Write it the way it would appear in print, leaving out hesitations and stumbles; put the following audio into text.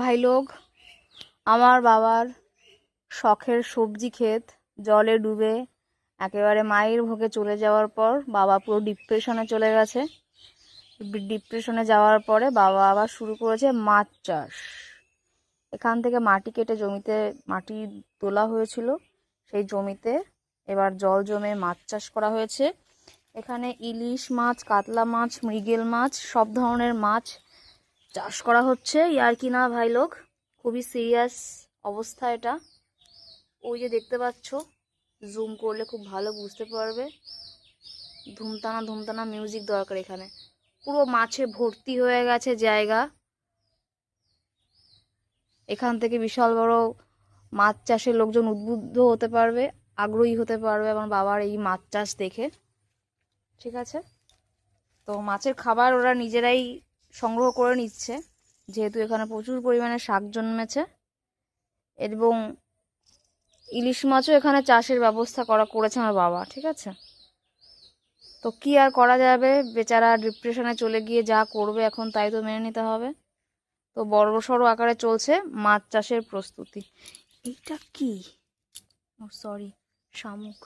ভাই লোক, আমার বাবার শখের সবজি ক্ষেত জলে ডুবে একেবারে মায়ের ভোগে চলে যাওয়ার পর বাবা পুরো ডিপ্রেশনে চলে গেছে। ডিপ্রেশনে যাওয়ার পরে বাবা আবার শুরু করেছে মাছ চাষ। এখান থেকে মাটি কেটে জমিতে মাটি তোলা হয়েছিল, সেই জমিতে এবার জল জমে মাছ চাষ করা হয়েছে। এখানে ইলিশ মাছ, কাতলা মাছ, মৃগেল মাছ, সব ধরনের মাছ চাষ করা হচ্ছে। ইয়ার কি না ভাই লোক, খুবই সিরিয়াস অবস্থা এটা। ওই যে দেখতে পাচ্ছ, জুম করলে খুব ভালো বুঝতে পারবে। ধুমতানা ধুমতানা মিউজিক দরকার এখানে। পুরো মাছে ভর্তি হয়ে গেছে জায়গা। এখান থেকে বিশাল বড় মাছ চাষে লোকজন উদ্বুদ্ধ হতে পারবে, আগ্রহী হতে পারবে আমার বাবার এই মাছ চাষ দেখে। ঠিক আছে, তো মাছের খাবার ওরা নিজেরাই সংগ্রহ করে নিচ্ছে, যেহেতু এখানে প্রচুর পরিমাণে শাক জন্মেছে। এবং ইলিশ মাছও এখানে চাষের ব্যবস্থা করেছে আমার বাবা। ঠিক আছে, তো কি আর করা যাবে, বেচারা ডিপ্রেশনে চলে গিয়ে যা করবে এখন তাই তো মেনে নিতে হবে। তো বড়সড় আকারে চলছে মাছ চাষের প্রস্তুতি। এইটা কি? ও সরি, শামুক।